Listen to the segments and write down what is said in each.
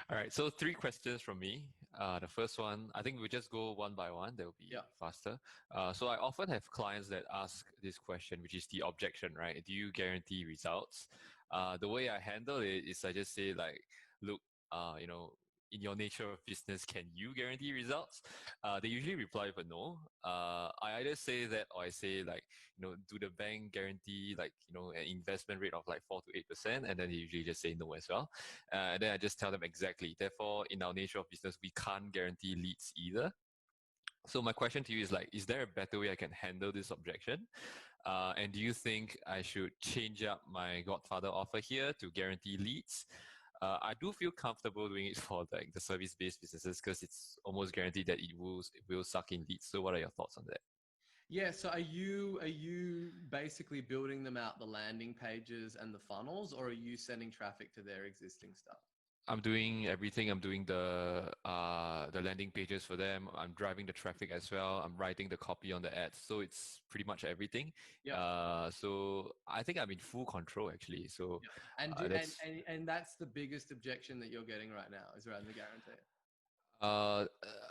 All right, so three questions from me. The first one, I think we'll just go one by one. That will be Yeah. faster. So I often have clients that ask this question, which is the objection, right? Do you guarantee results? The way I handle it is I just say like, look, you know, in your nature of business, can you guarantee results? They usually reply with a no. I either say that or I say like, do the bank guarantee like, an investment rate of like 4 to 8%? And then they usually just say no as well. And then I just tell them exactly. Therefore, in our nature of business, we can't guarantee leads either. So my question to you is like, is there a better way I can handle this objection? And do you think I should change up my Godfather offer here to guarantee leads? I do feel comfortable doing it for like the service-based businesses because it's almost guaranteed that it will suck in leads. So what are your thoughts on that? Yeah, so are you basically building them out the landing pages and the funnels, or are you sending traffic to their existing stuff? I'm doing everything. I'm doing the landing pages for them. I'm driving the traffic as well. I'm writing the copy on the ads. So it's pretty much everything. Yep. So I think I'm in full control actually. So Yep. And do that's and that's the biggest objection that you're getting right now is around the guarantee. uh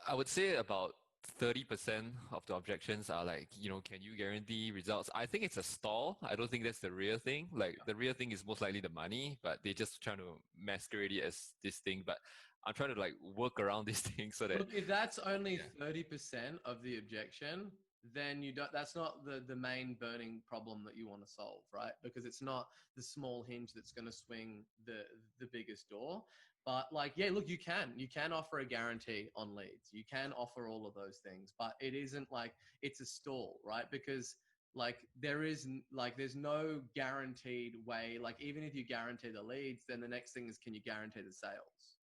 I would say about 30% of the objections are like, can you guarantee results? I think it's a stall. I don't think that's the real thing. Like the real thing is most likely the money, but they just trying to masquerade it as this thing. But I'm trying to like work around this thing so that Look, if that's only yeah. 30% of the objection, then you don't, that's not the main burning problem that you want to solve, right? Because it's not the small hinge that's going to swing the biggest door. But like, yeah, look, you can offer a guarantee on leads. You can offer all of those things, but it isn't like it's a stall, right? Because like there's no guaranteed way. Like even if you guarantee the leads, then the next thing is, can you guarantee the sales?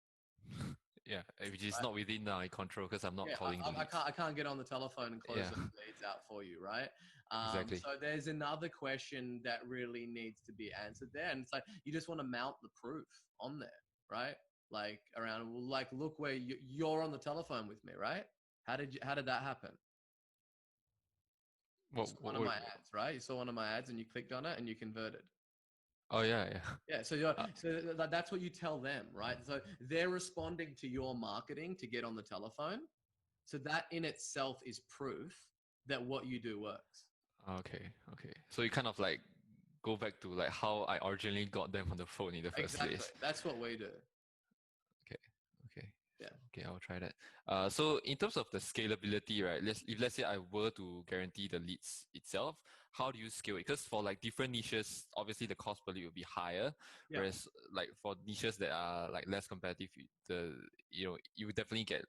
Yeah, which is Right? not within my control because I'm not Yeah, calling the leads. I can't get on the telephone and close Yeah, those leads out for you, right? exactly. So there's another question that really needs to be answered there, and it's like you just want to mount the proof on there, right? Like around, well, like look where you're on the telephone with me, right? How did that happen? You What, saw what, one of what, my ads, right? You saw one of my ads and you clicked on it and you converted. oh yeah, yeah. Yeah, so that's what you tell them, right? So they're responding to your marketing to get on the telephone. So that in itself is proof that what you do works. Okay, okay. So you kind of like go back to like how I originally got them on the phone in the first Exactly. place. That's what we do. Okay, okay. Yeah. Okay, I'll try that. So in terms of the scalability, right? Let's say I were to guarantee the leads itself, how do you scale it? Because for like different niches, obviously the cost per lead will be higher, Yeah. whereas like for niches that are like less competitive, you would definitely get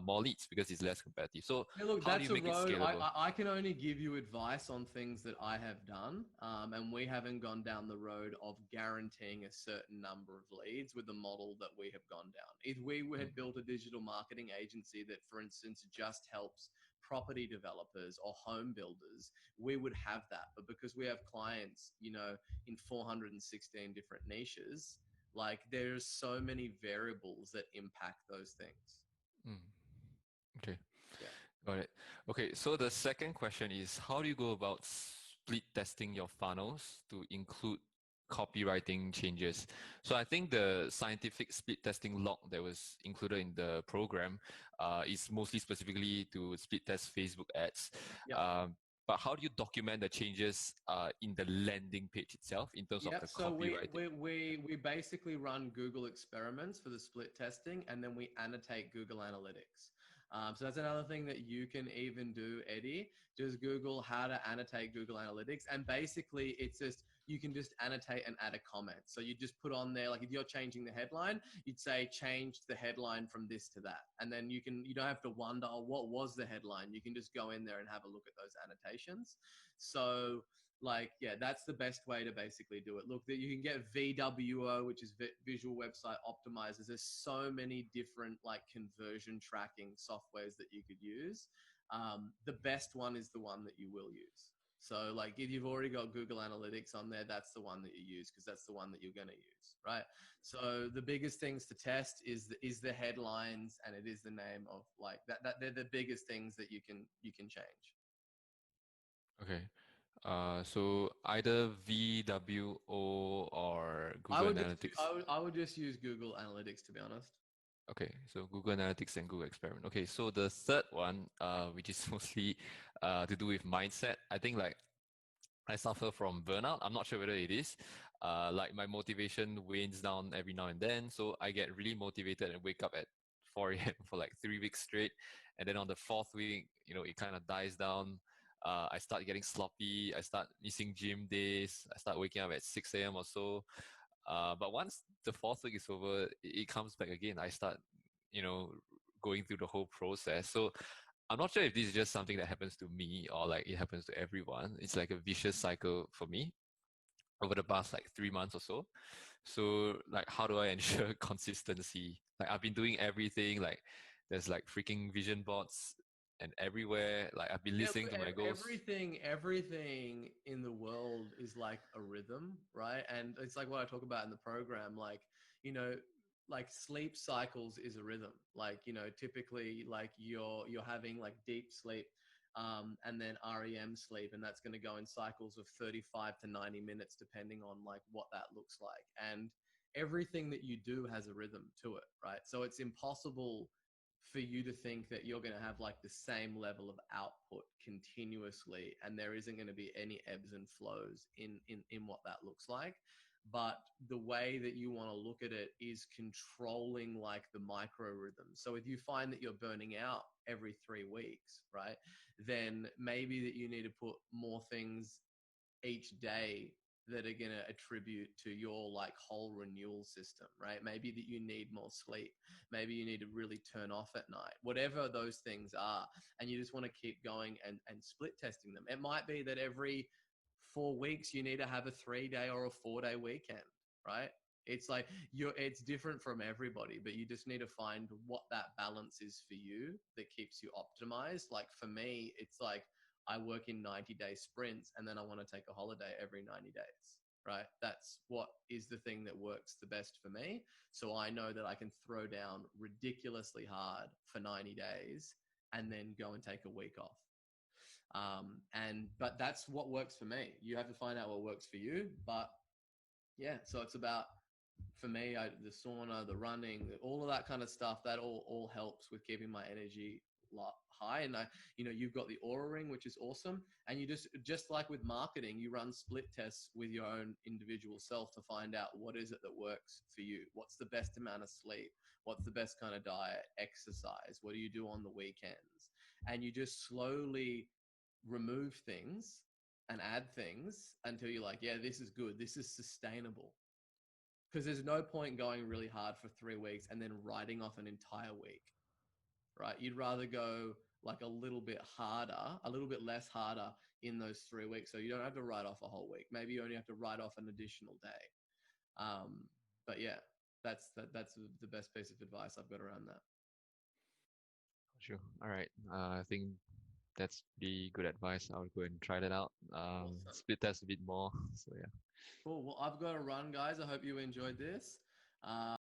more leads because it's less competitive. So Yeah, look, how do that's you a make it road. scalable? I can only give you advice on things that I have done. And we haven't gone down the road of guaranteeing a certain number of leads with the model that we have gone down. If we Mm, had built a digital marketing agency that, for instance, just helps property developers or home builders, we would have that. But because we have clients, in 416 different niches, like there's so many variables that impact those things. mm. Okay. Yeah. Got it. Okay, so the second question is how do you go about split testing your funnels to include copywriting changes? So I think the scientific split testing log that was included in the program is mostly specifically to split test Facebook ads. Yeah. But how do you document the changes in the landing page itself in terms of Yep. the So we copywriting? we we we basically run Google experiments for the split testing, and then we annotate Google Analytics. So that's another thing that you can even do, Eddie. Just Google how to annotate Google Analytics, and basically it's just you can just annotate and add a comment. So you just put on there, like if you're changing the headline, you'd say change the headline from this to that, and then you don't have to wonder, oh, what was the headline. You can just go in there and have a look at those annotations. So like, yeah, that's the best way to basically do it. Look, that you can get VWO, which is Visual Website Optimizers. There's so many different like conversion tracking softwares that you could use. The best one is the one that you will use. So like if you've already got Google Analytics on there, that's the one that you use because that's the one that you're going to use, right? So the biggest things to test is the headlines, and it is the name of like that they're the biggest things that you can change. Okay. So either VWO or I Google would just Analytics. I would just use Google Analytics, to be honest. Okay, so Google Analytics and Google Experiment. Okay, so the third one, which is mostly to do with mindset. I think like I suffer from burnout. I'm not sure whether it is. Like my motivation wanes down every now and then. So I get really motivated and wake up at 4 a.m. for like 3 weeks straight. And then on the fourth week, it kind of dies down. I start getting sloppy. I start missing gym days. I start waking up at 6 a.m. or so. But once the fourth week is over, it comes back again. I start, you know, going through the whole process. So I'm not sure if this is just something that happens to me or like it happens to everyone. It's like a vicious cycle for me over the past like 3 months or so. So like how do I ensure consistency? Like I've been doing everything, like there's like freaking vision boards and everywhere. Like I've been Yeah, listening to my goals. everything in the world is like a rhythm, right? And it's like what I talk about in the program, like, you know, like sleep cycles is a rhythm. Like, typically like you're having like deep sleep, and then REM sleep, and that's going to go in cycles of 35 to 90 minutes, depending on like what that looks like. And everything that you do has a rhythm to it, right? So it's impossible for you to think that you're going to have like the same level of output continuously, and there isn't going to be any ebbs and flows in what that looks like. But the way that you want to look at it is controlling like the micro rhythm. So if you find that you're burning out every 3 weeks, right, then maybe that you need to put more things each day that are going to attribute to your like whole renewal system, right? Maybe that you need more sleep. Maybe you need to really turn off at night, whatever those things are. And you just want to keep going and split testing them. It might be that every 4 weeks you need to have a 3-day or a 4-day weekend, right? It's like it's different from everybody, but you just need to find what that balance is for you that keeps you optimized. Like for me, it's like I work in 90-day sprints, and then I want to take a holiday every 90 days, right? That's what is the thing that works the best for me. So I know that I can throw down ridiculously hard for 90 days and then go and take a week off. But that's what works for me. You have to find out what works for you. But yeah, so it's about, for me, the sauna, the running, all of that kind of stuff, that all helps with keeping my energy high. And you've got the Aura Ring, which is awesome. And you just like with marketing, you run split tests with your own individual self to find out what is it that works for you. What's the best amount of sleep? What's the best kind of diet, exercise? What do you do on the weekends? And you just slowly remove things and add things until you're like, yeah, this is good. This is sustainable. Because there's no point going really hard for 3 weeks and then writing off an entire week, right? You'd rather go like a little bit harder, a little bit less harder in those 3 weeks. So you don't have to write off a whole week. Maybe you only have to write off an additional day. But yeah, that's the best piece of advice I've got around that. Sure. All right. I think that's pretty good advice. I'll go and try that out. Awesome. Split test a bit more. So yeah. Cool. Well, I've got to run, guys. I hope you enjoyed this.